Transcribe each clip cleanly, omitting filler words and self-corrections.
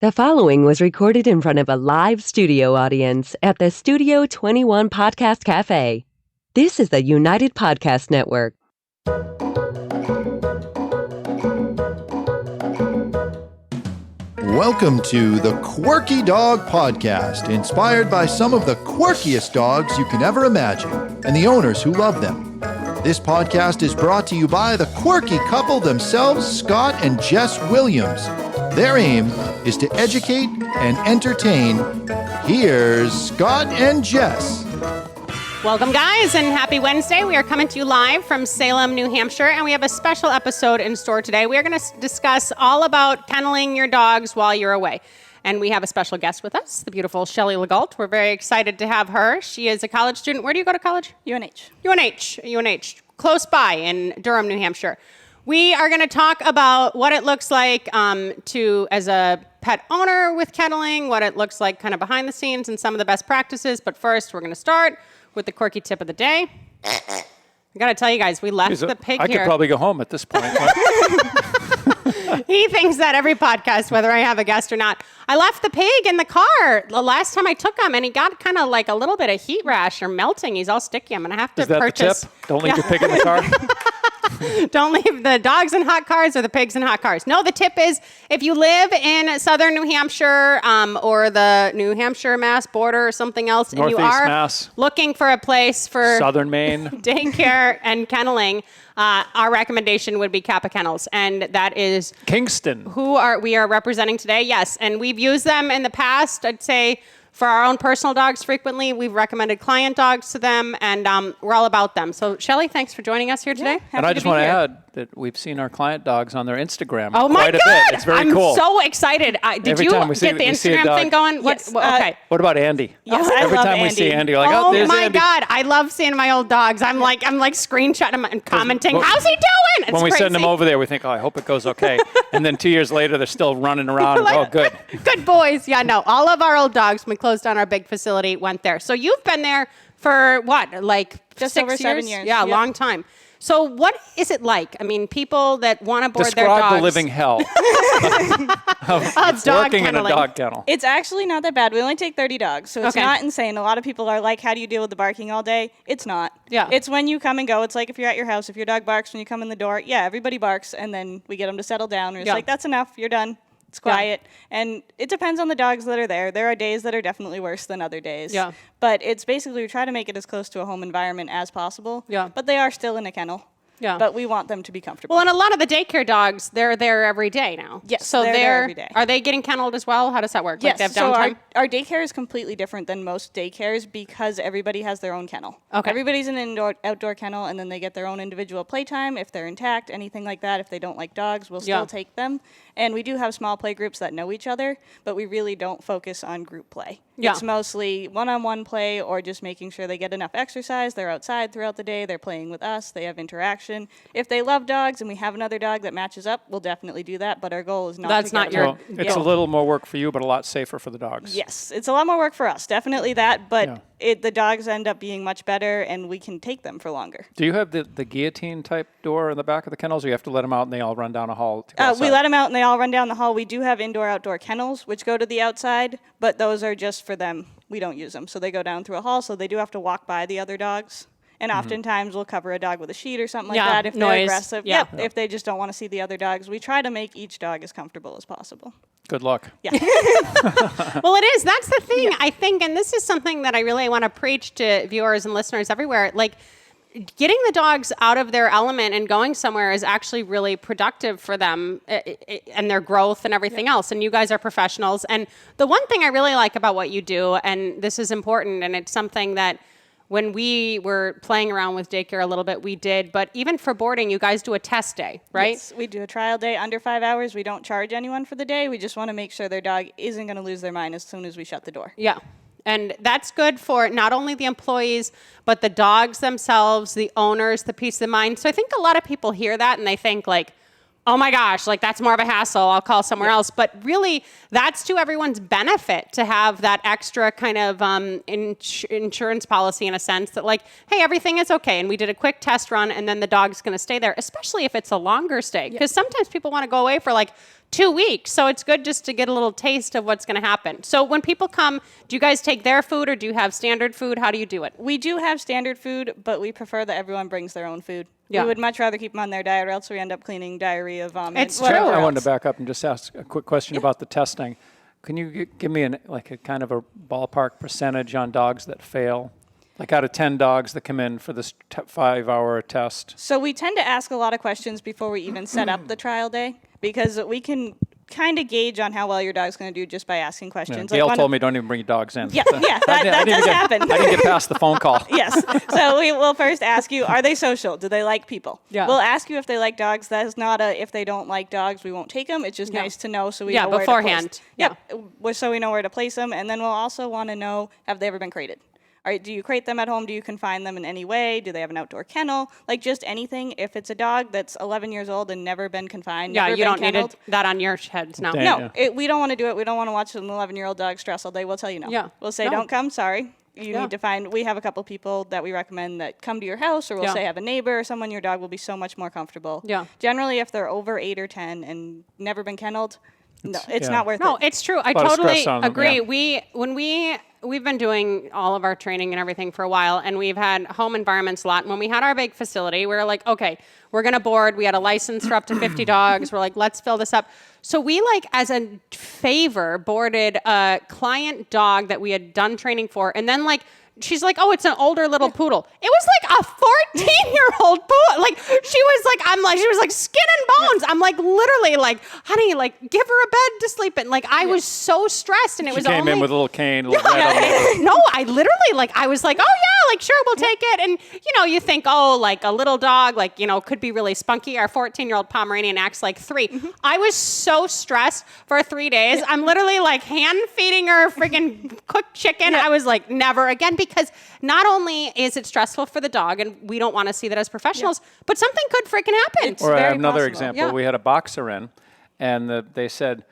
The following was recorded in front of a live studio audience at the Studio 21 Podcast Cafe. This is the United Podcast Network. Welcome to the Quirky Dog Podcast, inspired by some of the quirkiest dogs you can ever imagine and the owners who love them. This podcast is brought to you by the quirky couple themselves, Scott and Jess Williams. Their aim is to educate and entertain. Here's Scott and Jess. Welcome, guys, and happy Wednesday. We are coming to you live from Salem, New Hampshire, and we have a special episode in store today. We are going to discuss all about kenneling your dogs while you're away. And we have a special guest with us, the beautiful Shelly Legault. We're very excited to have her. She is a college student. Where do you go to college? UNH, close by in Durham, New Hampshire. We are going to talk about what it looks like as a pet owner with kenneling, what it looks like kind of behind the scenes, and some of the best practices. But first, we're going to start with the quirky tip of the day. I got to tell you guys, we left the pig here. I could probably go home at this point. He thinks that every podcast, whether I have a guest or not. I left the pig in the car the last time I took him, and he got kind of like a little bit of heat rash or melting. He's all sticky. I'm going to have to purchase. Is that the tip? Don't leave your pig in the car? Don't leave the dogs in hot cars or the pigs in hot cars. No, the tip is if you live in southern New Hampshire or the New Hampshire-Mass border or something else, Northeast and you are Mass. Looking for a place for Southern Maine daycare and kenneling, our recommendation would be Cappa Kennels, and that is Kingston. We are representing today. Yes, and we've used them in the past. I'd say for our own personal dogs frequently. We've recommended client dogs to them, and we're all about them. So, Shelly, thanks for joining us here today. And I just want to add that we've seen our client dogs on their Instagram quite a bit. It's very cool. I'm so excited. Did you get the Instagram thing going? Yes. Okay. What about Andy? Yes, Every time we see Andy, we're like, there's my Andy. God, I love seeing my old dogs. I'm like screenshotting them and commenting. How's he doing? It's when we crazy. send them over there, we think, I hope it goes okay. And then 2 years later, they're still running around. Like, good. Good boys. Yeah, no, all of our old dogs, when we closed down our big facility, went there. So you've been there for what, like just 6 over years? 7 years. Yeah, a long time. So what is it like? I mean, people that want to board their dogs. Describe the living hell of working in a dog kennel. It's actually not that bad. We only take 30 dogs, so it's not insane. A lot of people are like, how do you deal with the barking all day? It's not. Yeah. It's when you come and go. It's like if you're at your house, if your dog barks when you come in the door, everybody barks, and then we get them to settle down. And it's like, that's enough. You're done. It's quiet. And it depends on the dogs that are there. There are days that are definitely worse than other days. Yeah. But it's basically, we try to make it as close to a home environment as possible. Yeah. But they are still in a kennel. Yeah. But we want them to be comfortable. Well, and a lot of the daycare dogs, they're there every day now. Yes, so they're there every day. Are they getting kenneled as well? How does that work? Yes, Like they so have downtime? our daycare is completely different than most daycares because everybody has their own kennel. Okay. Everybody's in an outdoor kennel, and then they get their own individual playtime if they're intact, anything like that. If they don't like dogs, we'll still take them. And we do have small play groups that know each other, but we really don't focus on group play. Yeah. It's mostly one-on-one play or just making sure they get enough exercise. They're outside throughout the day. They're playing with us. They have interaction. If they love dogs and we have another dog that matches up, we'll definitely do that. But our goal is not That's to not get your them. Well, it's a little more work for you, but a lot safer for the dogs. Yes, it's a lot more work for us. Definitely that. But the dogs end up being much better, and we can take them for longer. Do you have the guillotine type door in the back of the kennels, or you have to let them out and they all run down a hall to go outside? We let them out and they all run down the hall. We do have indoor-outdoor kennels, which go to the outside, but those are just for them. We don't use them. So they go down through a hall, so they do have to walk by the other dogs. And oftentimes we'll cover a dog with a sheet or something like that if they're aggressive. If they just don't want to see the other dogs. We try to make each dog as comfortable as possible. Good luck. Yeah. Well, it is. That's the thing, I think, and this is something that I really want to preach to viewers and listeners everywhere. Like, getting the dogs out of their element and going somewhere is actually really productive for them and their growth and everything else. And you guys are professionals. And the one thing I really like about what you do, and this is important, and it's something that when we were playing around with daycare a little bit, we did. But even for boarding, you guys do a test day, right? Yes, we do a trial day under 5 hours. We don't charge anyone for the day. We just want to make sure their dog isn't going to lose their mind as soon as we shut the door. Yeah. And that's good for not only the employees, but the dogs themselves, the owners, the peace of mind. So I think a lot of people hear that and they think like, oh my gosh, like that's more of a hassle. I'll call somewhere else. But really, that's to everyone's benefit to have that extra kind of insurance policy in a sense that like, hey, everything is okay. And we did a quick test run and then the dog's going to stay there, especially if it's a longer stay. Because sometimes people want to go away for like 2 weeks. So it's good just to get a little taste of what's going to happen. So when people come, do you guys take their food or do you have standard food? How do you do it? We do have standard food, but we prefer that everyone brings their own food. Yeah. We would much rather keep them on their diet, or else we end up cleaning diarrhea, vomit. It's whatever true. I else. wanted to back up and just ask a quick question about the testing. Can you give me a kind of a ballpark percentage on dogs that fail? Like out of 10 dogs that come in for this 5-hour test? So we tend to ask a lot of questions before we even set up the trial day, because we can kind of gauge on how well your dog's going to do just by asking questions. Gail told me don't even bring your dogs in. Yeah, that does happen. I didn't get past the phone call. Yes. So we will first ask you, are they social? Do they like people? Yeah. We'll ask you if they like dogs. That is not if they don't like dogs, we won't take them. It's just nice to know so we know where beforehand. to place. Yep. So we know where to place them. And then we'll also want to know, have they ever been crated? All right, do you crate them at home? Do you confine them in any way? Do they have an outdoor kennel? Like just anything. If it's a dog that's 11 years old and never been confined, Yeah, never you been don't need kennelled, that on your heads now. no, we don't want to do it. We don't want to watch an 11-year-old dog stress all day. We'll tell you no. Yeah. We'll say, No. don't come, sorry. You need to find, we have a couple people that we recommend that come to your house, or we'll Yeah. say have a neighbor or someone, your dog will be so much more comfortable. Yeah. Generally, if they're over 8 or 10 and never been kennelled, it's yeah. not worth No, it. it's true. I lot of totally stress on them, agree. yeah. We've been doing all of our training and everything for a while, and we've had home environments a lot. And when we had our big facility, we were like, okay, we're going to board. We had a license for up to 50 dogs. We're like, let's fill this up. So we, like, as a favor, boarded a client dog that we had done training for, and then, like, she's like, oh, it's an older little poodle. It was like a 14-year-old poodle. Like, she was like skin and bones. I'm like, literally, like, honey, like, give her a bed to sleep in. Like, I was so stressed, and it She was came only in with a little cane, a little red on the no, I literally, like, I was like, oh yeah, like, sure, we'll take it. And, you think, oh, like a little dog, like, could be really spunky. Our 14-year-old Pomeranian acts like 3. I was so stressed for 3 days. I'm literally like hand feeding her freaking cooked chicken. I was like, never again, because not only is it stressful for the dog, and we don't want to see that as professionals, but something could freaking happen. It's Or I very have another possible. example. Yeah. We had a boxer in, and they said,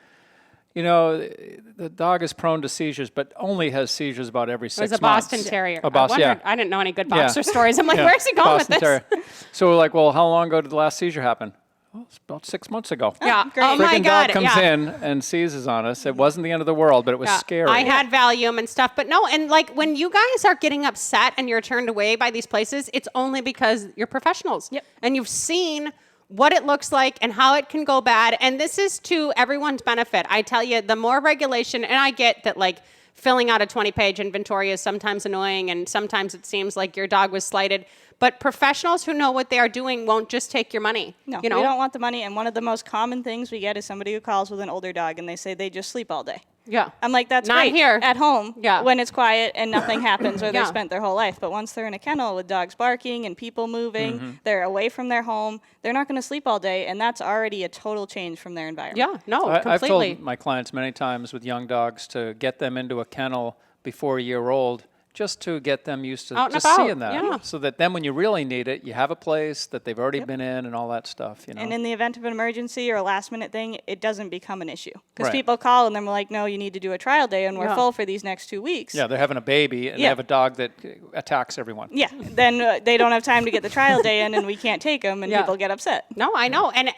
the dog is prone to seizures, but only has seizures about every 6 It was months. a Boston Terrier. A Boston, I wondered, yeah. I didn't know any good Yeah. boxer stories. I'm like, Yeah. where's he going Boston with this? Terrier. So we're like, well, how long ago did the last seizure happen? Well, it's about 6 months ago. Yeah. great. Oh my Freaking God. dog comes yeah. in and seizes on us. It wasn't the end of the world, but it was scary. I had Valium and stuff, but no. And like when you guys are getting upset and you're turned away by these places, it's only because you're professionals. Yep. And you've seen what it looks like and how it can go bad. And this is to everyone's benefit. I tell you, the more regulation, and I get that, like, filling out a 20-page inventory is sometimes annoying, and sometimes it seems like your dog was slighted. But professionals who know what they are doing won't just take your money. No, we don't want the money. And one of the most common things we get is somebody who calls with an older dog and they say they just sleep all day. Yeah. I'm like, that's Not great here. at home Yeah. when it's quiet and nothing happens or they Yeah. spent their whole life. But once they're in a kennel with dogs barking and people moving, Mm-hmm. they're away from their home, they're not going to sleep all day. And that's already a total change from their environment. Yeah. No, I've completely. told my clients many times with young dogs to get them into a kennel before a year old, just to get them used to Out and just about, seeing that. yeah. So that then when you really need it, you have a place that they've already been in and all that stuff. And in the event of an emergency or a last minute thing, it doesn't become an issue. Because Right. people call and then we're like, no, you need to do a trial day and we're Yeah. full for these next 2 weeks. Yeah, they're having a baby and they Yeah. have a dog that attacks everyone. Yeah, then they don't have time to get the trial day in and we can't take them and Yeah. people get upset. No, I know. And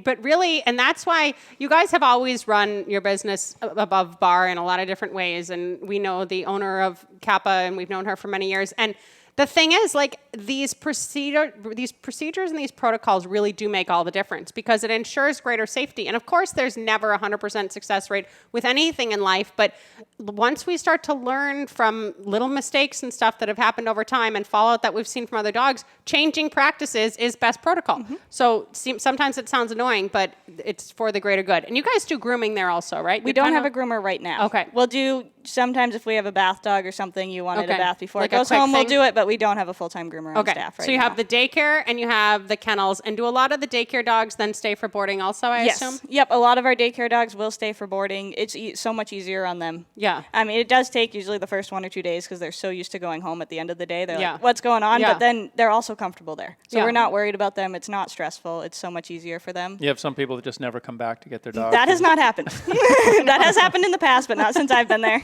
but really, and that's why you guys have always run your business above bar in a lot of different ways. And we know the owner of Cappa, and we've known her for many years. And the thing is, like, these procedures and these protocols really do make all the difference because it ensures greater safety. And of course, there's never a 100% success rate with anything in life. But once we start to learn from little mistakes and stuff that have happened over time and fallout that we've seen from other dogs, changing practices is best protocol. So sometimes it sounds annoying, but it's for the greater good. And you guys do grooming there also, right? We don't have a groomer right now. Okay. We'll do sometimes if we have a bath dog or something you wanted Okay. a bath before Like it a goes quick home, we'll thing? do it, but we don't have a full-time groomer on Okay, staff right so you now. have the daycare and you have the kennels. And do a lot of the daycare dogs then stay for boarding also, I Yes. assume? Yep. A lot of our daycare dogs will stay for boarding. It's so much easier on them. Yeah. I mean, it does take usually the first 1 or 2 days because they're so used to going home at the end of the day. They're Yeah. like, what's going on? Yeah. But then they're also comfortable there. So Yeah. we're not worried about them. It's not stressful. It's so much easier for them. You have some people that just never come back to get their dog. That has not happened. That has happened in the past, but not since I've been there.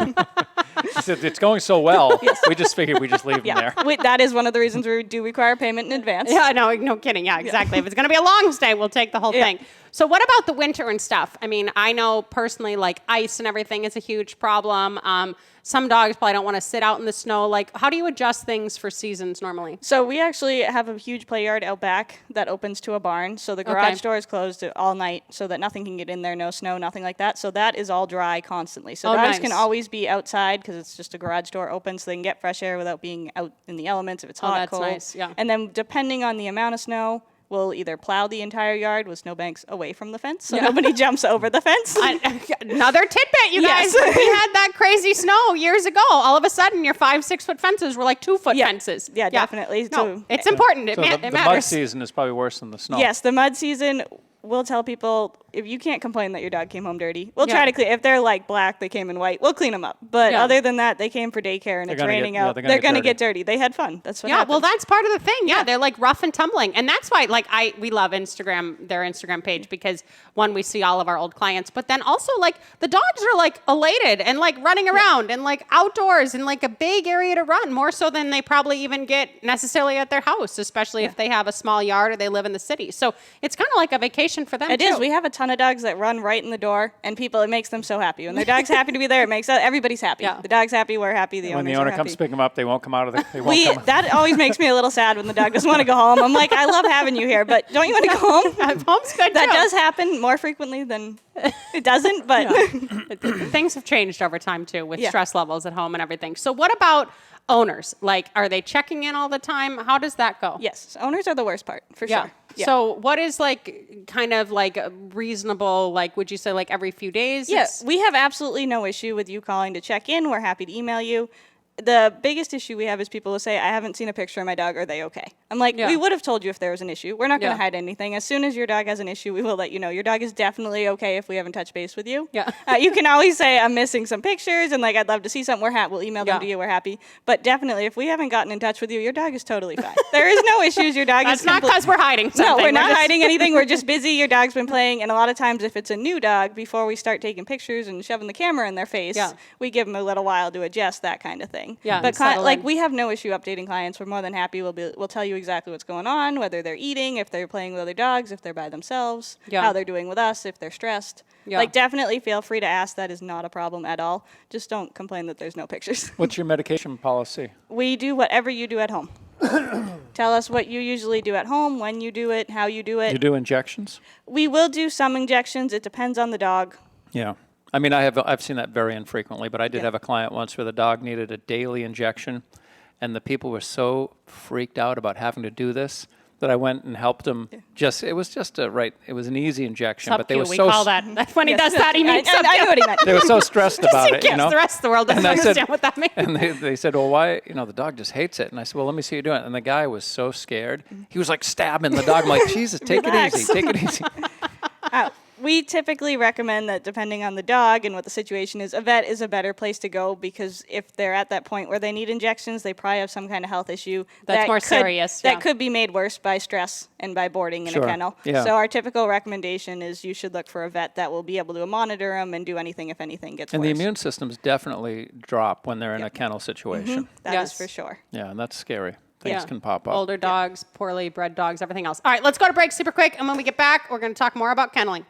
It's going so well, we just figured we just leave them Yeah. there. That is one of the reasons we do require payment in advance. Yeah, no kidding. Yeah, exactly. If it's going to be a long stay, we'll take the whole Yeah. thing. So what about the winter and stuff? I mean, I know personally, like ice and everything is a huge problem. Some dogs probably don't want to sit out in the snow. Like, how do you adjust things for seasons normally? So we actually have a huge play yard out back that opens to a barn. So the garage door is closed all night so that nothing can get in there, no snow, nothing like that. So that is all dry constantly. So dogs can always be outside because it's just a garage door open so they can get fresh air without being out in the elements if it's hot, cold. Nice. Yeah. And then depending on the amount of snow, we'll either plow the entire yard with snowbanks away from the fence so nobody jumps over the fence. Another tidbit, you guys. We had that crazy snow years ago. All of a sudden, your 5-6 foot fences were like 2 foot fences. Yeah, definitely. No, it's important. So It the matters. mud season is probably worse than the snow. Yes, the mud season, we'll tell people, if you can't complain that your dog came home dirty, we'll try to clean. If they're like black, they came in white, we'll clean them up. But other than that, they came for daycare and it's raining out. They're going to get dirty. They had fun. That's what happens. Well, that's part of the thing. Yeah, they're like rough and tumbling. And that's why we love Instagram, their Instagram page, because one, we see all of our old clients, but then also like the dogs are like elated and like running around and like outdoors and like a big area to run, more so than they probably even get necessarily at their house, especially if they have a small yard or they live in the city. So it's kind of like a vacation for them. It is. We have a ton of dogs that run right in the door, and it makes them so happy. When their dog's happy to be there, it makes everybody's happy. The dog's happy, we're happy, the When owners the owner are comes happy. pick them up, they won't come out of the. That always makes me a little sad when the dog doesn't want to go home. I'm like, I love having you here, but don't you want to go home? Home's good That too. does happen more frequently than it doesn't, but Things have changed over time too with stress levels at home and everything. So what about owners? Like, are they checking in all the time? How does that go? yes, owners are the worst part for sure. Yeah. So what is like kind of like a reasonable, like, would you say like every few days? Yes, we have absolutely no issue with you calling to check in. We're happy to email you. The biggest issue we have is people will say, I haven't seen a picture of my dog. Are they okay? I'm like, we would have told you if there was an issue. We're not going to hide anything. As soon as your dog has an issue, we will let you know. Your dog is definitely okay if we haven't touched base with you. Yeah. You can always say, I'm missing some pictures and like, I'd love to see something. We'll email them to you. We're happy. But definitely, if we haven't gotten in touch with you, your dog is totally fine. There is no issues. Your dog That's is not because we're hiding something. No, we're not hiding anything. We're just busy. Your dog's been playing. And a lot of times, if it's a new dog, before we start taking pictures and shoving the camera in their face, we give them a little while to adjust, that kind of thing. Yeah, But settle in. we have no issue updating clients. We're more than happy. We'll tell you exactly what's going on, whether they're eating, if they're playing with other dogs, if they're by themselves, how they're doing with us, if they're stressed. Like, definitely feel free to ask. That is not a problem at all. Just don't complain that there's no pictures. What's your medication policy? We do whatever you do at home. Tell us what you usually do at home, when you do it, how you do it. You do injections? We will do some injections. It depends on the dog. Yeah. I mean, I've seen that very infrequently, but I did have a client once where the dog needed a daily injection, and the people were so freaked out about having to do this that I went and helped them. It was an easy injection, but they were we so call that. That's when he does that. He means I know what he meant. they were so stressed about it, the rest of the world doesn't understand what that means. And they said, well, why, the dog just hates it. And I said, well, let me see you doing it. And the guy was so scared. He was like stabbing the dog. I'm like, Jesus, take it easy. We typically recommend that, depending on the dog and what the situation is, a vet is a better place to go, because if they're at that point where they need injections, they probably have some kind of health issue That's more serious. That could be made worse by stress and by boarding in a kennel. Yeah. So our typical recommendation is you should look for a vet that will be able to monitor them and do anything if anything gets worse. And the immune systems definitely drop when they're in a kennel situation. That is for sure. Yeah, and that's scary. Things can pop up. Older dogs, poorly bred dogs, everything else. All right, let's go to break super quick, and when we get back, we're going to talk more about kenneling.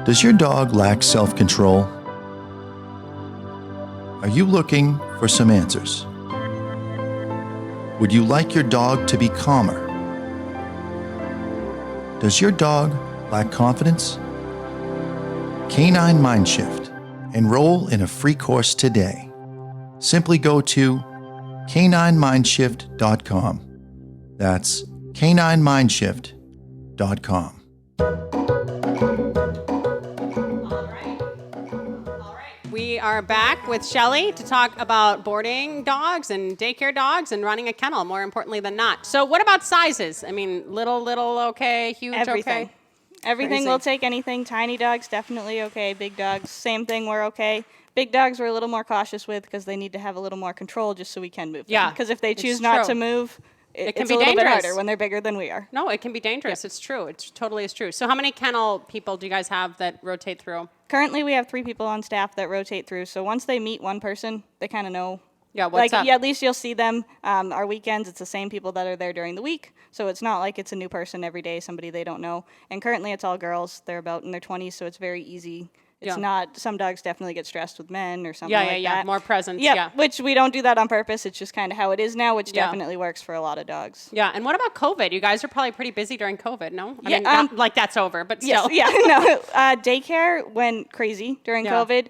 Does your dog lack self-control? Are you looking for some answers? Would you like your dog to be calmer? Does your dog lack confidence? Canine Mindshift. Enroll in a free course today. Simply go to caninemindshift.com. That's caninemindshift.com. We are back with Shelly to talk about boarding dogs and daycare dogs and running a kennel, more importantly than not. So what about sizes? I mean, little okay, huge Everything. okay? Everything Crazy. will take anything. Tiny dogs, definitely okay. Big dogs, same thing, we're okay. Big dogs we're a little more cautious with because they need to have a little more control just so we can move them. Yeah, Because if they it's choose not true. to move, It can it's be a little bit dangerous. harder when they're bigger than we are. No, it can be dangerous. It's true. It totally is true. So how many kennel people do you guys have that rotate through? Currently, we have 3 people on staff that rotate through. So once they meet one person, they kind of know Yeah, what's up? Yeah, at least you'll see them. Our weekends, it's the same people that are there during the week. So it's not like it's a new person every day, somebody they don't know. And currently it's all girls. They're about in their 20s, so it's very easy. It's not, some dogs definitely get stressed with men or something like that. Yeah, more presence, Which we don't do that on purpose. It's just kind of how it is now, which definitely works for a lot of dogs. Yeah, and what about COVID? You guys are probably pretty busy during COVID, no? I mean, not like that's over, but still. Daycare went crazy during COVID.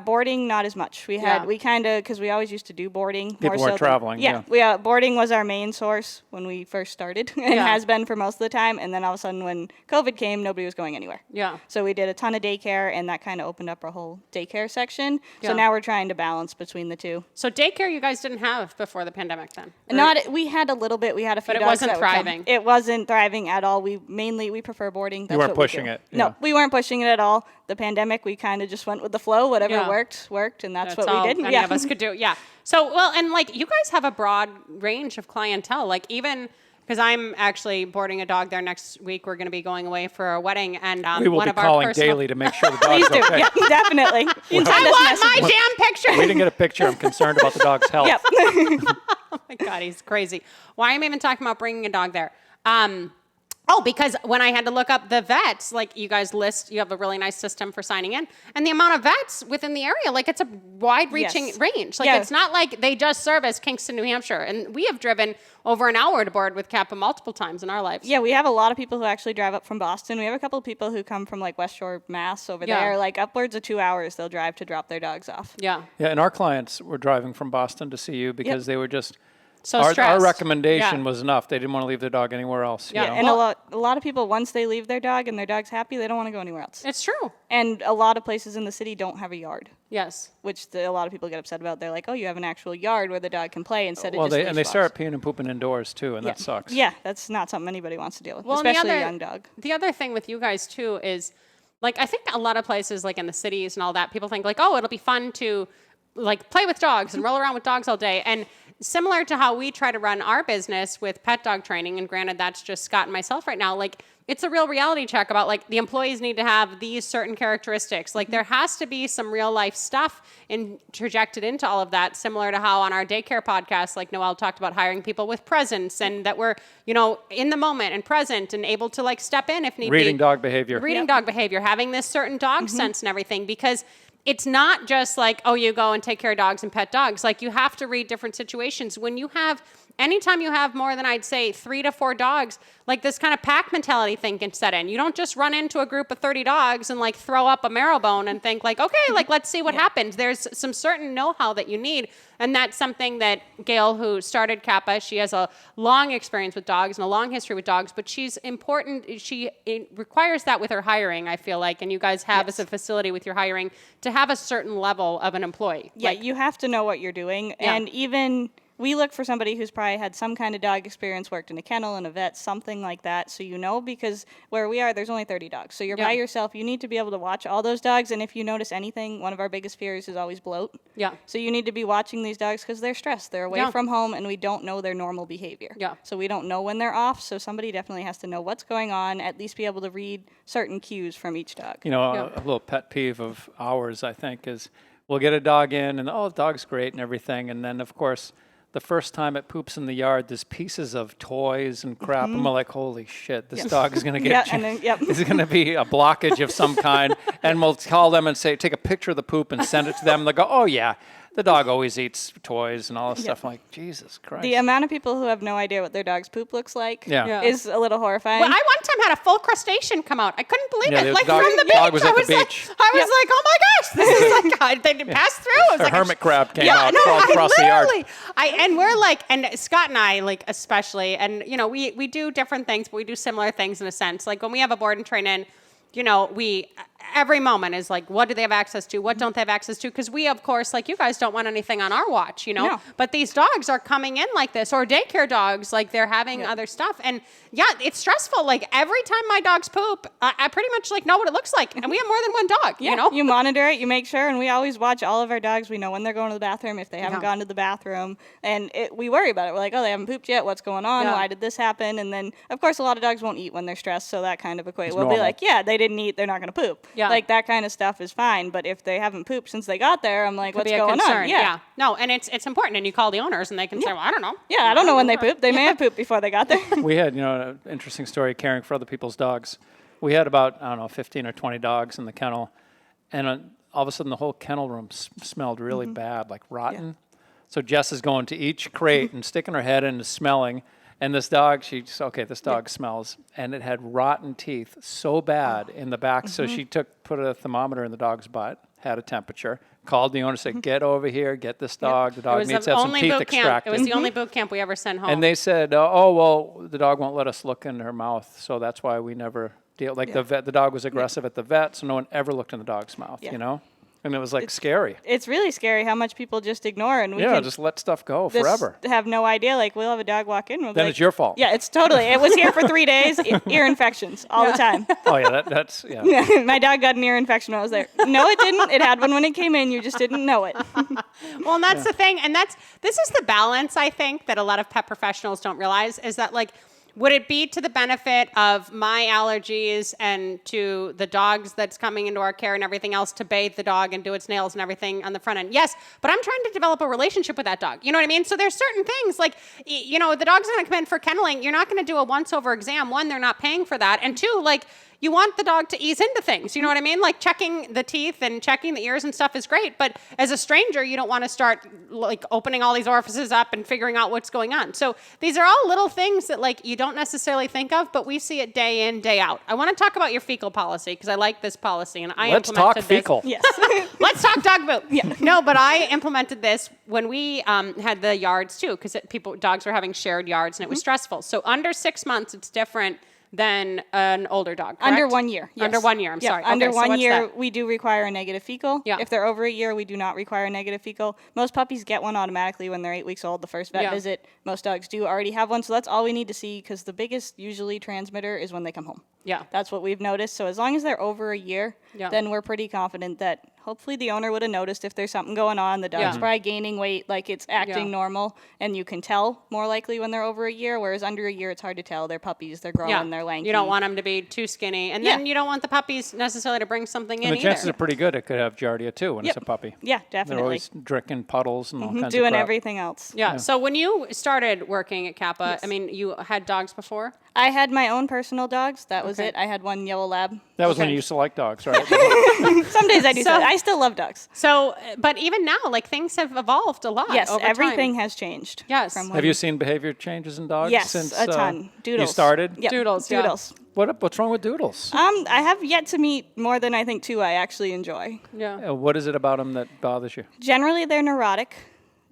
Boarding, not as much. We kind of, because we always used to do boarding. People weren't traveling, boarding was our main source when we first started, and has been for most of the time. And then all of a sudden when COVID came, nobody was going anywhere. Yeah. So we did a ton of daycare, and that kind of opened up our whole daycare section. So now we're trying to balance between the two. So daycare you guys didn't have before the pandemic then? We had a little bit. We had a few dogs. But it wasn't thriving. It wasn't thriving at all. We prefer boarding. That's you weren't what we pushing do. it. No, we weren't pushing it at all. The pandemic, we kind of just went with the flow. Whatever worked, and that's what we did. Any of us could do. Yeah. So, well, and like you guys have a broad range of clientele. Like even because I'm actually boarding a dog there next week. We're going to be going away for a wedding, and we will one be of our calling daily to make sure the dog's Please do. okay. Yeah, definitely. I want my damn picture. We didn't get a picture. I'm concerned about the dog's health. Yep. Oh my God, he's crazy. Why am I even talking about bringing a dog there? Because when I had to look up the vets, like you guys you have a really nice system for signing in, and the amount of vets within the area, like it's a wide-reaching range. Like it's not like they just service Kingston, New Hampshire, and we have driven over an hour to board with Cappa multiple times in our lives. Yeah, we have a lot of people who actually drive up from Boston. We have a couple of people who come from like West Shore, Mass over there, like upwards of 2 hours they'll drive to drop their dogs off. Yeah. Yeah, and our clients were driving from Boston to see you because they were just... So our recommendation was enough. They didn't want to leave their dog anywhere else. Yeah, and a lot of people, once they leave their dog and their dog's happy, they don't want to go anywhere else. It's true. And a lot of places in the city don't have a yard. Yes. Which a lot of people get upset about. They're like, oh, you have an actual yard where the dog can play instead of just leash they box. start peeing and pooping indoors too, and that sucks. Yeah, that's not something anybody wants to deal with, well, especially a young dog. The other thing with you guys too is, like, I think a lot of places, like in the cities and all that, people think like, oh, it'll be fun to like play with dogs and roll around with dogs all day. And similar to how we try to run our business with pet dog training, and granted that's just Scott and myself right now, like it's a real reality check about like the employees need to have these certain characteristics. Like there has to be some real life stuff interjected into all of that, similar to how on our daycare podcast, like Noelle talked about hiring people with presence and that we're, in the moment and present and able to like step in if need be. Reading dog behavior. Dog behavior, having this certain dog sense and everything, because it's not just like, oh, you go and take care of dogs and pet dogs. Like you have to read different situations. Anytime you have more than I'd say 3 to 4 dogs, like this kind of pack mentality thing can set in. You don't just run into a group of 30 dogs and like throw up a marrow bone and think like, okay, like let's see what happens. There's some certain know-how that you need. And that's something that Gail, who started Cappa, she has a long experience with dogs and a long history with dogs, but she's important. It requires that with her hiring, I feel like, and you guys have as a facility with your hiring to have a certain level of an employee. Yeah, you have to know what you're doing. Yeah. And even we look for somebody who's probably had some kind of dog experience, worked in a kennel, in a vet, something like that, so because where we are, there's only 30 dogs. So you're by yourself. You need to be able to watch all those dogs, and if you notice anything, one of our biggest fears is always bloat. Yeah. So you need to be watching these dogs because they're stressed. They're away from home, and we don't know their normal behavior. Yeah. So we don't know when they're off, so somebody definitely has to know what's going on, at least be able to read certain cues from each dog. A little pet peeve of ours, I think, is we'll get a dog in, and the dog's great and everything, and then, of course, the first time it poops in the yard, there's pieces of toys and crap. And we're like, holy shit, this dog is going to get This is going to be a blockage of some kind. And we'll call them and say, take a picture of the poop and send it to them. They'll go, oh, yeah, the dog always eats toys and all this stuff. I'm like, Jesus Christ. The amount of people who have no idea what their dog's poop looks like is a little horrifying. Well, I one time had a full crustacean come out. I couldn't believe it. Like dog, from the dog beach. was at the beach. I was like, oh my gosh, this is like, they passed through. I was A like, hermit crab came out, crawled across the yard. And we're like, and Scott and I, like, especially, and, we do different things, but we do similar things in a sense. Like when we have a board and train in, every moment is like, what do they have access to? What don't they have access to? Because we, of course, like you guys don't want anything on our watch, No. But these dogs are coming in like this, or daycare dogs, like they're having other stuff. And it's stressful. Like every time my dogs poop, I pretty much like know what it looks like. And we have more than one dog, You monitor it, you make sure, and we always watch all of our dogs. We know when they're going to the bathroom, if they haven't gone to the bathroom. And we worry about it. We're like, oh, they haven't pooped yet. What's going on? Why did this happen? And then, of course, a lot of dogs won't eat when they're stressed. So that kind of equates. We'll be like, they didn't eat. They're not going to poop. Yeah. Like that kind of stuff is fine. But if they haven't pooped since they got there, I'm like, Could what's be a going concern. on? Yeah. No, and it's important. And you call the owners and they can say, well, I don't know. Yeah, I don't know when they pooped. They may have pooped before they got there. We had, an interesting story caring for other people's dogs. We had about, 15 or 20 dogs in the kennel, and all of a sudden the whole kennel room smelled really bad, like rotten. Yeah. So Jess is going to each crate and sticking her head in and smelling, and this dog, this dog smells, and it had rotten teeth so bad in the back, so she put a thermometer in the dog's butt, had a temperature, called the owner, said, get over here, get this dog. The dog needs to have some teeth extracted. It was the only boot camp we ever sent home. And they said, the dog won't let us look in her mouth, so that's why we never deal. Like the dog was aggressive at the vet, so no one ever looked in the dog's mouth, And it was scary. It's really scary how much people just ignore, and we can just let stuff go forever. Have no idea. Like we'll have a dog walk in, then it's your fault. Yeah, it's totally. It was here for 3 days. Ear infections all the time. Oh yeah, that's My dog got an ear infection when I was there. No, it didn't. It had one when it came in. You just didn't know it. Well, and that's the thing, and this is the balance I think that a lot of pet professionals don't realize is that would it be to the benefit of my allergies and to the dogs that's coming into our care and everything else to bathe the dog and do its nails and everything on the front end? Yes, but I'm trying to develop a relationship with that dog. You know what I mean? So there's certain things the dog's going to come in for kenneling. You're not going to do a once-over exam. One, they're not paying for that. And two, you want the dog to ease into things. You know what I mean? Like checking the teeth and checking the ears and stuff is great. But as a stranger, you don't want to start opening all these orifices up and figuring out what's going on. So these are all little things that you don't necessarily think of, but we see it day in, day out. I want to talk about your fecal policy because I like this policy. And Let's talk fecal. Yes. Let's talk dog poop. Yeah. No, but I implemented this when we had the yards too because dogs were having shared yards and it was stressful. So under 6 months, it's different than an older dog, correct? Under 1 year. Yes. Under 1 year, I'm sorry. Under okay, 1 year, that? we do require a negative fecal. Yeah. If they're over a year, we do not require a negative fecal. Most puppies get one automatically when they're 8 weeks old, the first vet visit. Most dogs do already have one, so that's all we need to see because the biggest usually transmitter is when they come home. Yeah. That's what we've noticed. So as long as they're over a year, then we're pretty confident that hopefully the owner would have noticed if there's something going on. The dog's probably gaining weight, it's acting normal, and you can tell more likely when they're over a year, whereas under a year, it's hard to tell. They're puppies, they're growing, they're lanky. You don't want them to be too skinny, and then you don't want the puppies necessarily to bring something in the chances are pretty good it could have giardia too when it's a puppy. Yeah, definitely. They're always drinking puddles and all kinds of doing crap. everything else. Yeah. So when you started working at Cappa, I mean, you had dogs before? I had my own personal dogs. That was it. I had one yellow lab. That was when you used to like dogs, right? Some days I do. I still love dogs. So, but even now, things have evolved a lot. Yes, over everything time. has changed. Yes. Have you seen behavior changes in dogs Yes, since a ton. Doodles. you started? Yep. Doodles. Doodles. What's wrong with doodles? I have yet to meet more than I think 2 I actually enjoy. Yeah. What is it about them that bothers you? Generally, they're neurotic.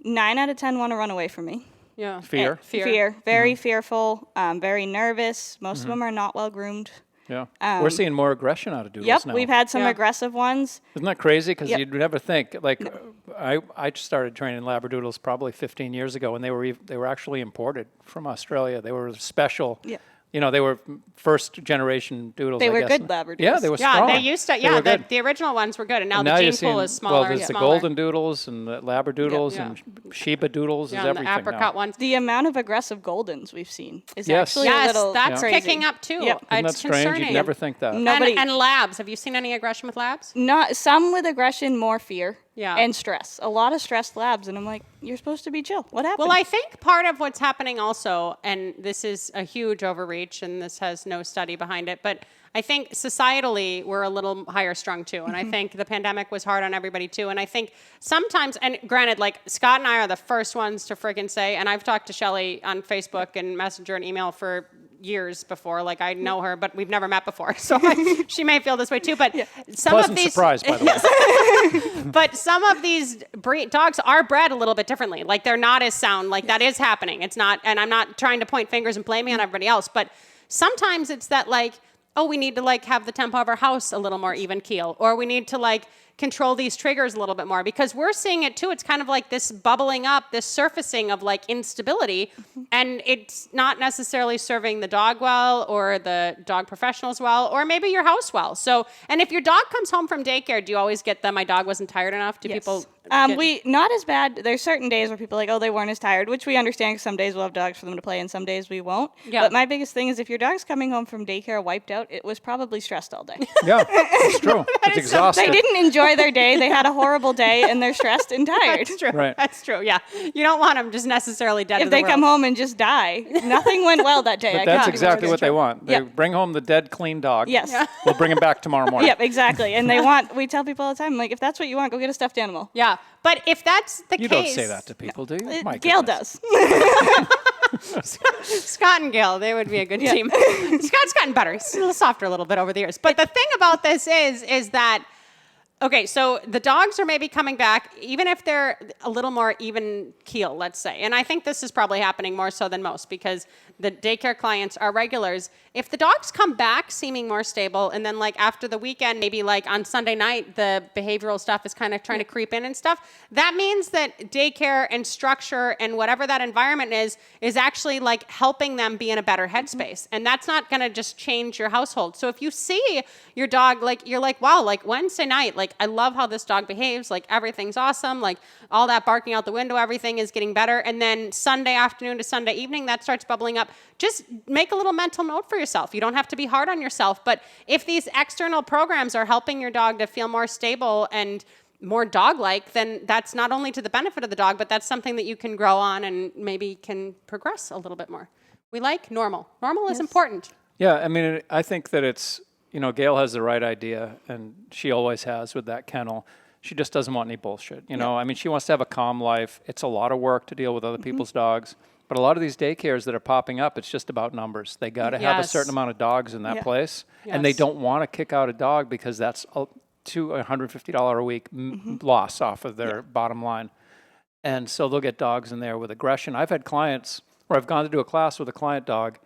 9 out of 10 want to run away from me. Yeah. Fear? Fear. Very fearful. Very nervous. Most of them are not well groomed. Yeah. We're seeing more aggression out of doodles Yep, now. we've had some aggressive ones. Isn't that crazy? Because Yep. you'd never think. I started training Labradoodles probably 15 years ago, and they were actually imported from Australia. They were special. Yeah. They were first generation doodles. They I were guess. good Labradoodles. Yeah, they were Yeah, strong. they used to. They were good. The original ones were good, and now And the now you're gene pool seeing, is smaller there's and the smaller. golden doodles and the Labradoodles Yeah. and Sheba doodles Yeah, is and the everything apricot now. ones. The amount of aggressive Goldens we've seen is Yes. actually a Yes, little that's crazy. picking up too. Yep. Isn't that It's strange? concerning. You'd never think that. Nobody- And labs. Have you seen any aggression with labs? Not some with aggression, more fear. Yeah. And stress. A lot of stressed labs, and I'm like, you're supposed to be chill. What happened? Well, I think part of what's happening also, and this is a huge overreach, and this has no study behind it, but I think societally we're a little higher strung too. And I think the pandemic was hard on everybody too. And I think sometimes, and granted, Scott and I are the first ones to friggin' say, and I've talked to Shelly on Facebook and Messenger and email for years before. I know her, but we've never met before. So she may feel this way too. But some Pleasant of these surprise, by the way. But some of these dogs are bred a little bit differently. They're not as sound. That is happening. It's not, and I'm not trying to point fingers and blaming on everybody else, but sometimes it's that we need to have the tempo of our house a little more even keel, or we need to control these triggers a little bit more, because we're seeing it too. It's kind of this bubbling up, this surfacing of instability, and it's not necessarily serving the dog well or the dog professionals well, or maybe your house well. So, and if your dog comes home from daycare, do you always get my dog wasn't tired enough? Do Yes. people We not as bad. There's certain days where people are like, oh, they weren't as tired, which we understand because some days we'll have dogs for them to play and some days we won't. Yeah. But my biggest thing is if your dog's coming home from daycare wiped out, it was probably stressed all day. Yeah, it's true. It's exhausted. They didn't enjoy their day. They had a horrible day and they're stressed and tired. That's true. Right. That's true. Yeah. You don't want them just necessarily dead to If the they world. come home and just die, nothing went well that day. But I that's can't exactly do what they want. They Yep. bring home the dead, clean dog. Yes. Yeah. We'll bring him back tomorrow morning. Yep, exactly. And we tell people all the time, like, if that's what you want, go get a stuffed animal. Yeah. But if that's the You case. don't say that to people, do you? My Gail goodness. does. Scott and Gail, they would be a good team. Scott's gotten better. He's a little softer a little bit over the years. But the thing about this is that, okay, so the dogs are maybe coming back, even if they're a little more even keel, let's say. And I think this is probably happening more so than most because the daycare clients are regulars. If the dogs come back seeming more stable, and then like after the weekend, maybe like on Sunday night, the behavioral stuff is kind of trying to creep in and stuff, that means that daycare and structure and whatever that environment is actually like helping them be in a better headspace. And that's not going to just change your household. So if you see your dog, like you're like, wow, like Wednesday night, like I love how this dog behaves, like everything's awesome, like all that barking out the window, everything is getting better. And then Sunday afternoon to Sunday evening, that starts bubbling up. Just make a little mental note for yourself. You don't have to be hard on yourself, but if these external programs are helping your dog to feel more stable and more dog-like, then that's not only to the benefit of the dog, but that's something that you can grow on and maybe can progress a little bit more. We like normal. Normal is important. Yeah, I mean, I think that it's, Gail has the right idea, and she always has with that kennel. She just doesn't want any bullshit, I mean, she wants to have a calm life. It's a lot of work to deal with other people's dogs. But a lot of these daycares that are popping up, it's just about numbers. They got to have a certain amount of dogs in that place, and they don't want to kick out a dog because that's $150 a week loss off of their bottom line. And so they'll get dogs in there with aggression. I've had clients where I've gone to do a class with a client dog,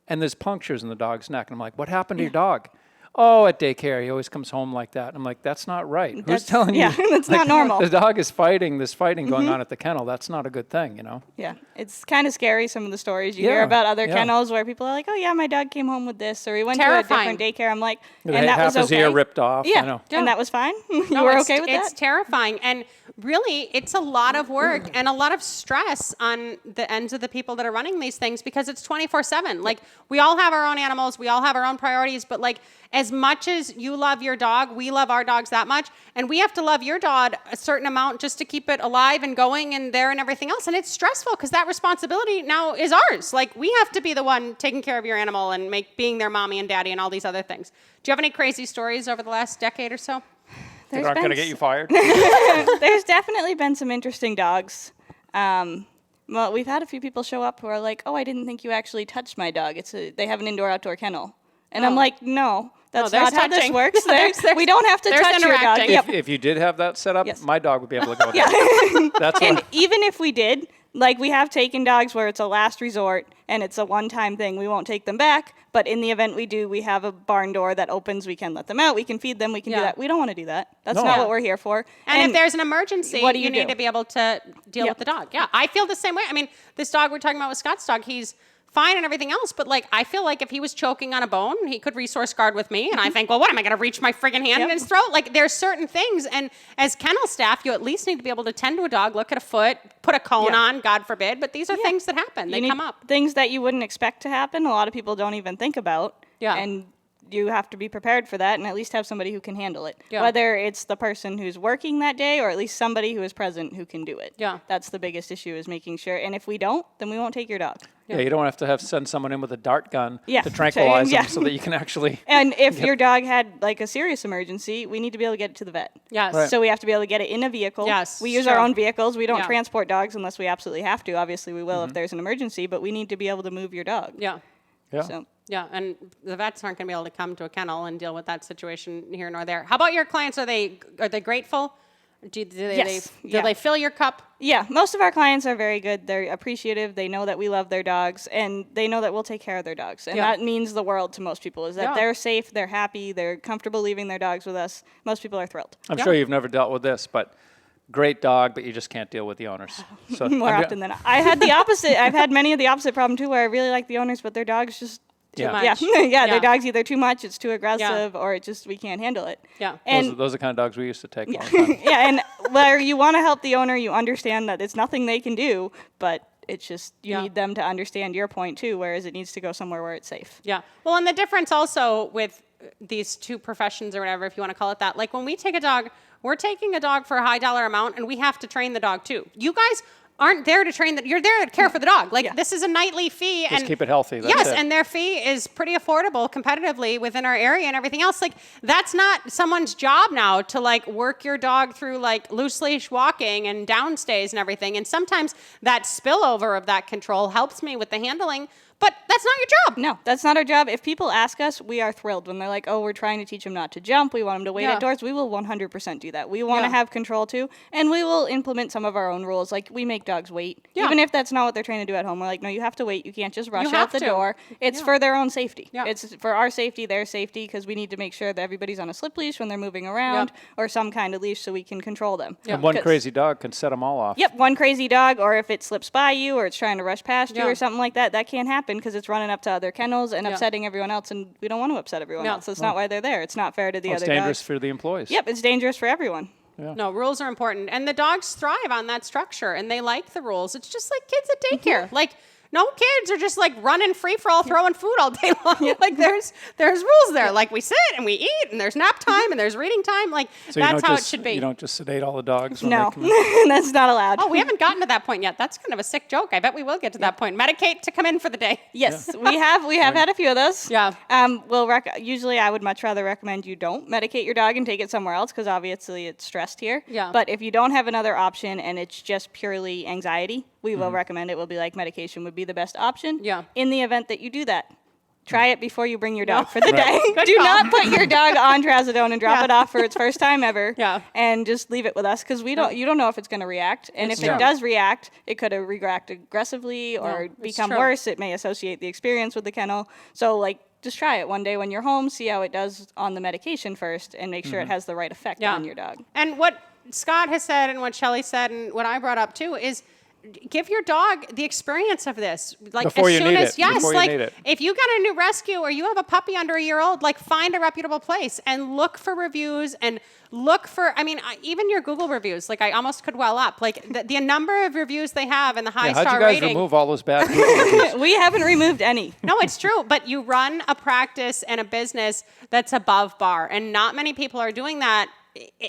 and there's punctures in the dog's neck. And I'm like, what happened to your dog? Oh, at daycare, he always comes home like that. I'm like, that's not right. Who's telling you? Yeah, that's not normal. The dog is fighting. There's fighting going on at the kennel. That's not a good thing, Yeah, it's kind of scary, some of the stories you hear about other kennels where people are like, oh, yeah, my dog came home with this, or we went to a different daycare. I'm like, and that was okay. Half his ear ripped off. Yeah, and that was fine? You were okay with that? It's terrifying. And really, it's a lot of work and a lot of stress on the ends of the people that are running these things because it's 24/7. Like, we all have our own animals. We all have our own priorities. But, like, as much as you love your dog, we love our dogs that much. And we have to love your dog a certain amount just to keep it alive and going and there and everything else. And it's stressful because that responsibility now is ours. Like, we have to be the one taking care of your animal and being their mommy and daddy and all these other things. Do you have any crazy stories over the last decade or so? They're not going to get you fired? There's definitely been some interesting dogs. Well, we've had a few people show up who are like, oh, I didn't think you actually touched my dog. They have an indoor-outdoor kennel. And I'm like, no, that's not how this works. We don't have to touch your dog. If you did have that set up, my dog would be able to go there. That's and even if we did, like, we have taken dogs where it's a last resort and it's a one-time thing. We won't take them back. But in the event we do, we have a barn door that opens. We can let them out. We can feed them. We can do that. We don't want to do that. That's not what we're here for. And if there's an emergency, you need to be able to deal with the dog. Yeah, I feel the same way. I mean, this dog we're talking about with Scott's dog, he's fine and everything else, but like, I feel like if he was choking on a bone, he could resource guard with me. And I think, well, what am I going to reach my friggin' hand in his throat? Like, there's certain things. And as kennel staff, you at least need to be able to tend to a dog, look at a foot, put a cone on, God forbid. But these are things that happen. They come up. Things that you wouldn't expect to happen. A lot of people don't even think about. Yeah. And you have to be prepared for that and at least have somebody who can handle it. Yeah. Whether it's the person who's working that day or at least somebody who is present who can do it. Yeah. That's the biggest issue, is making sure. And if we don't, then we won't take your dog. Yeah, you don't have to send someone in with a dart gun Yeah. to tranquilize them so that you can actually... And if your dog had like a serious emergency, we need to be able to get it to the vet. Yes. Right. So we have to be able to get it in a vehicle. Yes, We use our own vehicles. We don't Yeah. transport dogs unless we absolutely have to. Obviously, we will if there's an emergency, but we need to be able to move your dog. Yeah. Yeah. So. Yeah, and the vets aren't going to be able to come to a kennel and deal with that situation here nor there. How about your clients? Are they grateful? Do they fill your cup? Yeah, most of our clients are very good. They're appreciative. They know that we love their dogs, and they know that we'll take care of their dogs. And that means the world to most people, is that they're safe, they're happy, they're comfortable leaving their dogs with us. Most people are thrilled. I'm sure you've never dealt with this, but great dog, but you just can't deal with the owners. So More often than not. I had the opposite. I've had many of the opposite problem, too, where I really like the owners, but their dogs just Too Yeah. much. Yeah, their dog's either too much, it's too aggressive, or it just we can't handle it. Yeah. And Those are the kind of dogs we used to take all the time. yeah, and where you want to help the owner, you understand that it's nothing they can do, but it's just you need them to understand your point too, whereas it needs to go somewhere where it's safe. Yeah. Well, and the difference also with these two professions or whatever, if you want to call it that, like when we take a dog, we're taking a dog for a high dollar amount and we have to train the dog too. You guys aren't there to train you're there to care for the dog. Like this is a nightly fee. Just keep it healthy. That's yes, it. and their fee is pretty affordable competitively within our area and everything else. Like that's not someone's job now to like work your dog through like loose leash walking and downstays and everything. And sometimes that spillover of that control helps me with the handling. But that's not your job. No, that's not our job. If people ask us, we are thrilled when they're like, oh, we're trying to teach them not to jump. We want them to wait outdoors. We will 100% do that. We want to have control too. And we will implement some of our own rules. Like we make dogs wait. Yeah. Even if that's not what they're trying to do at home. We're like, no, you have to wait. You can't just rush out the door. It's for their own safety. Yeah. It's for our safety, their safety, because we need to make sure that everybody's on a slip leash when they're moving around or some kind of leash so we can control them. And one crazy dog can set them all off. Yep, one crazy dog, or if it slips by you or it's trying to rush past you or something like that, that can't happen because it's running up to other kennels and upsetting everyone else, and we don't want to upset everyone else. That's not why they're there. It's not fair to the other dogs. It's dangerous for the employees. Yep, it's dangerous for everyone. Yeah. No, rules are important. And the dogs thrive on that structure, and they like the rules. It's just like kids at daycare. Like, no kids are just like running free for all, throwing food all day long. Like there's rules there. Like we sit and we eat, and there's nap time and there's reading time. Like So that's how it should be. You don't just sedate all the dogs. When No, they come in? that's not allowed. Oh, we haven't gotten to that point yet. That's kind of a sick joke. I bet we will get to that point. Medicate to come in for the day. Yes, we have had a few of those. Yeah. Usually I would much rather recommend you don't medicate your dog and take it somewhere else because obviously it's stressed here. Yeah. But if you don't have another option and it's just purely anxiety, we will recommend it. Will be like medication would be the best option. Yeah. In the event that you do that. Try it before you bring your dog for the day. Good Do call. not put your dog on trazodone and drop it off for its first time ever. Yeah. And just leave it with us because you don't know if it's going to react. And It's if true. it does react, it could react aggressively or it's become true. worse. It may associate the experience with the kennel. So just try it one day when you're home, see how it does on the medication first, and make sure it has the right effect on your dog. And what Scott has said and what Shelly said and what I brought up too is give your dog the experience of this. Like Before as you soon need as it. yes, Before you like need it. if you got a new rescue or you have a puppy under a year old, like find a reputable place and look for reviews and look for, even your Google reviews, like I almost could well up. Like the number of reviews they have and the high How'd star you guys rating. remove all those bad Google reviews? We haven't removed any. No, it's true. But you run a practice and a business that's above bar. And not many people are doing that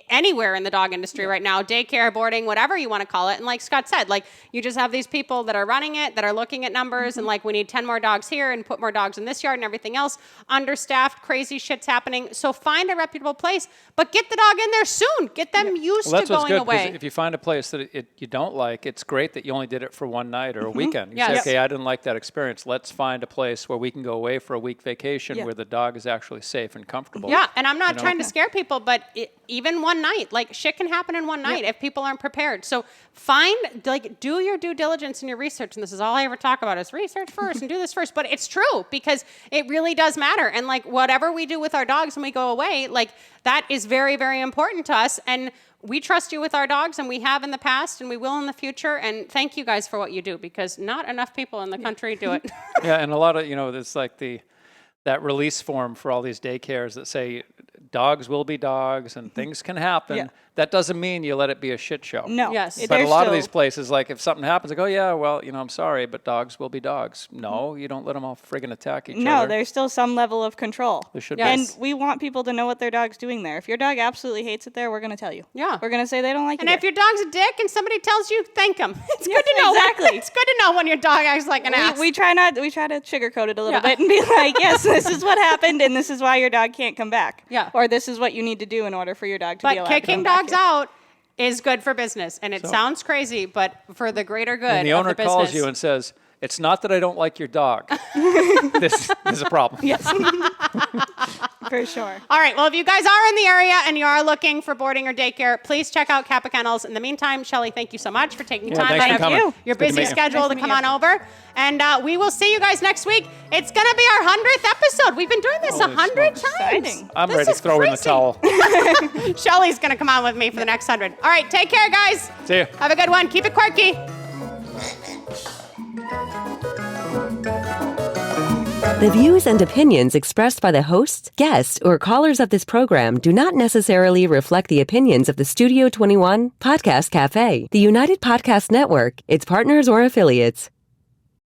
anywhere in the dog industry right now, daycare, boarding, whatever you want to call it. And like Scott said, like you just have these people that are running it, that are looking at numbers and like we need 10 more dogs here and put more dogs in this yard and everything else. Understaffed, crazy shit's happening. So find a reputable place, but get the dog in there soon. Get them used Well, that's to what's going good, because away. if you find a place that you don't like, it's great that you only did it for one night or a weekend. You say, Yes. okay, I didn't like that experience. Let's find a place where we can go away for a week vacation where the dog is actually safe and comfortable. Yeah, and I'm not trying to scare people, but even one night, like shit can happen in one night if people aren't prepared. So do your due diligence and your research. And this is all I ever talk about is research first and do this first. But it's true because it really does matter. And like whatever we do with our dogs when we go away, like that is very, very important to us. And we trust you with our dogs, and we have in the past, and we will in the future. And thank you guys for what you do, because not enough people in the country do it. Yeah, and a lot of, there's like that release form for all these daycares that say dogs will be dogs and things can happen. Yeah. That doesn't mean you let it be a shit show. No. Yes. But a There's lot of still- these places, like if something happens, like, oh yeah, well, I'm sorry, but dogs will be dogs. No, you don't let them all friggin' attack each No, other. there's still some level of control. There should Yes. be. And we want people to know what their dog's doing there. If your dog absolutely hates it there, we're going to tell you. Yeah. We're going to say they don't like And it if there. your dog's a dick and somebody tells you, thank them. It's Yes, good to know. exactly. It's good to know when your dog acts like an ass. We try to sugarcoat it a little bit and be like, yes, this is what happened, and this is why your dog can't come back. Yeah. Or this is what you need to do in order for your dog to be But allowed to kicking come back dogs here. out is good for business. And it sounds crazy, but for the greater good And the of owner the business. calls you and says, it's not that I don't like your dog. This is a problem. Yes. For sure. All right. Well, if you guys are in the area and you are looking for boarding or daycare, please check out Cappa Kennels. In the meantime, Shelly, thank you so much for taking time thanks out for of coming. your It's good to busy meet you. schedule Nice to to come meet on you. over. And we will see you guys next week. It's going to be our 100th episode. We've been doing this Holy 100 smokes. times. Exciting. I'm This ready to is throw in the crazy. towel. Shelly's going to come on with me for the next 100. All right. Take care, guys. See ya. Have a good one. Keep it quirky. The views and opinions expressed by the hosts, guests, or callers of this program do not necessarily reflect the opinions of the Studio 21 Podcast Cafe, the United Podcast Network, its partners, or affiliates.